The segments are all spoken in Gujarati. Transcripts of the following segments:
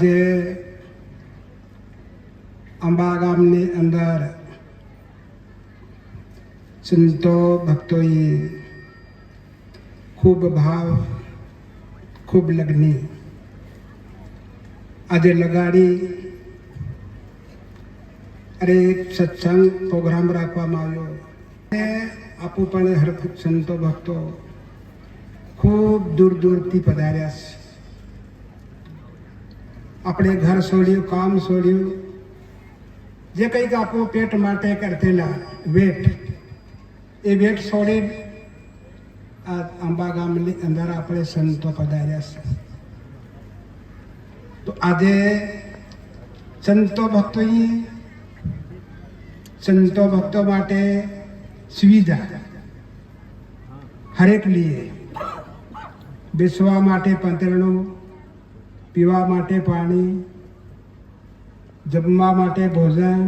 આજે અંબા ગામની અંદર સંતો ભક્તોએ ખૂબ ભાવ ખૂબ લગ્ની આજે લગાડી અરે એક સત્સંગ પ્રોગ્રામ રાખવામાં આવ્યો. આપું પણ હર સંતો ભક્તો ખૂબ દૂર દૂરથી પધાર્યા છે. આપણે ઘર છોડ્યું, કામ છોડ્યું, જે કંઈક આપો પેટ માટે કરતેલા વેટ, એ વેટ છોડી આ અંબા ગામની અંદર આપણે સંતો પધાર્યા છે. તો આજે સંતો ભક્તો માટે સુવિધા હરેક લીએ, બેસવા માટે પંતરણું, પીવા માટે પાણી, જમવા માટે ભોજન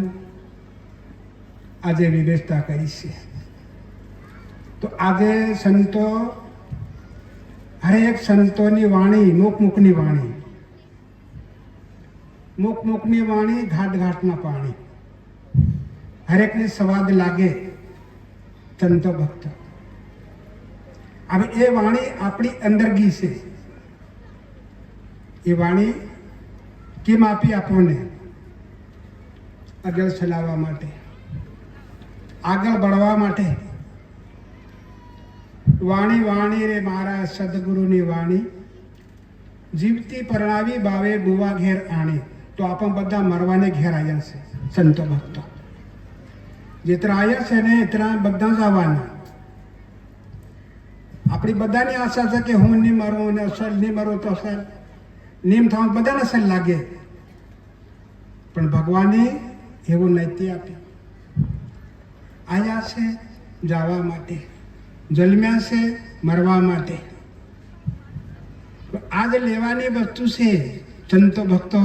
આજે વ્યવસ્થા કરી છે. તો આજે સંતો હરેક સંતોની વાણી મુખની વાણી, મુખની વાણી, ઘાટ ઘાટના પાણી, હરેકને સ્વાદ લાગે. સંતો ભક્તો હવે એ વાણી આપણી અંદર ગઈ છે. એ વાણી કેમ આપી? આપણને આગળ ચલાવવા માટે, આગળ बढ़વા માટે. વાણી વાણી રે મારા સદગુરુની વાણી, જીવતી પરણાવી બાવે બુવા ઘેર આણી. તો આપણે બધા મરવાને ઘેર આવ્યા છે. સંતો ભક્તો જેતરા આવ્યા છે ને એટલા બધા જ આવવાના. આપણી બધાની આશા છે કે હું નહીં મરું અને અસલ નહીં મરું તો અસલ નિયમ થવા બધાને અસલ લાગે, પણ ભગવાને એવું નૈતિ આપ્યું. આવ્યા છે જવા માટે, જન્મ્યા છે મરવા માટે. આજ લેવાની વસ્તુ છે. સંતો ભક્તો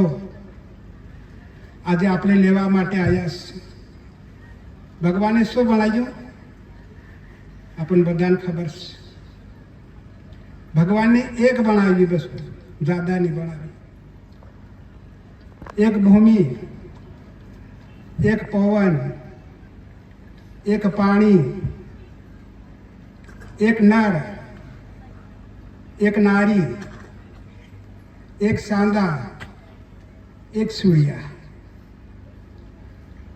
આજે આપણે લેવા માટે આવ્યા છે. ભગવાને શું બનાવ્યું આપણને બધાને ખબર છે. ભગવાનને એક બનાવી વસ્તુ, જ્યાદા નહીં બનાવી. એક ભૂમિ, એક પવન, એક પાણી, એક નર, એક નારી, એક સાંદા, એક સૂર્ય.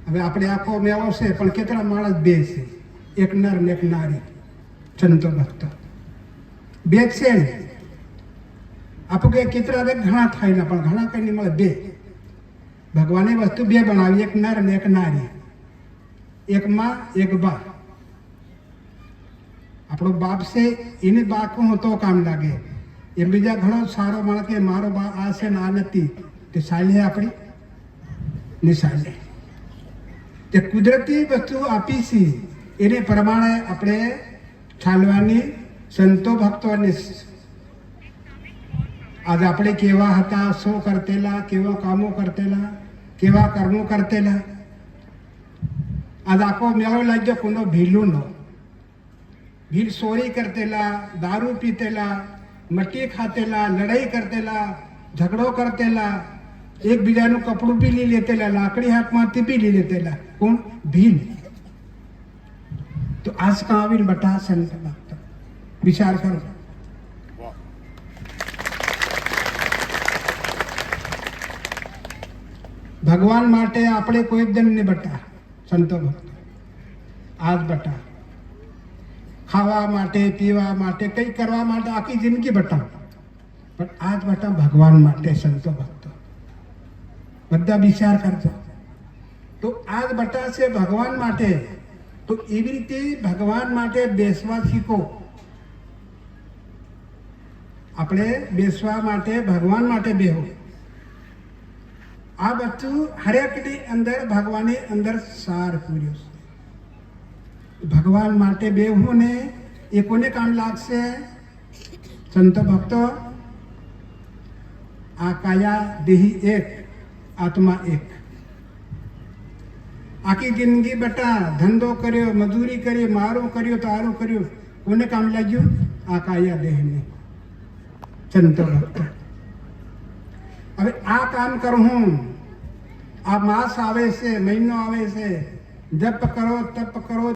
હવે આપણે આખો મેળો છે, પણ કેટલા માણસ બે છે? એક નર ને એક નારી. સંતો ભક્તો બે જ છે ને. આપણું કે કેટલા ઘણા થાય ને, પણ ઘણા કઈ નહીં મળે. બે ભગવાને વસ્તુ બે બનાવી, એક નર ને એક નારી, એક માં એક બા. આપણો બાપ છે એને બાકું તો કામ લાગે. એ બીજા ઘણો સારો માણસ કે મારો બા આ છે ને આ નથી, તે સાલે આપણી નિશાલે. તે કુદરતી વસ્તુ આપી છે, એને પ્રમાણે આપણે ચાલવાની. સંતો ભક્તોને આજે આપણે કેવા હતા, શું કરતેલા, કેવા કામો કરતેલા, કેવા કર્મો કરતેલા. આજે આખો મેળો લાગ્યો કોનો ભીલુંનો. ભીલ ચોરી કરતેલા, દારૂ પીતેલા, મટી ખાતેલા, લડાઈ કરતેલા, ઝઘડો કરતેલા, એકબીજાનું કપડું બી લઈ લેતેલા, લાકડી હાથમાંથી બી લઈ લેતેલા. કોણ? ભીલ. તો આજ કાં આવીને બટા સંત ભક્તો વિચાર કરો. ભગવાન માટે આપણે કોઈ દન નહીં બટા. સંતો ભક્તો આજ બટા. ખાવા માટે, પીવા માટે, કંઈ કરવા માટે આખી જિંદગી બટા, પણ આજ બટા ભગવાન માટે. સંતો ભક્તો બધા વિચાર કરજો. તો આજ બટા છે ભગવાન માટે. તો એવી રીતે ભગવાન માટે બેસવા શીખો. આપણે બેસવા માટે, ભગવાન માટે બેહો. આ બધું હરેકની અંદર ભગવાનની અંદર સાર પૂર્યો છે. ભગવાન માટે બેહવું ને એ કોને કામ લાગશે? સંતો ભક્તો આ કાયા દેહી એક, આત્મા એક. આખી જિંદગી બટા ધંધો કર્યો, મજૂરી કરી, મારું કર્યું, તારું કર્યું, કોને કામ લાગ્યું? આ કાયા દેહને. સંતો ભક્તો હવે આ કામ કરું હું, આ માસ આવે છે, મહિનો આવે છે, જપ કરો તપ કરો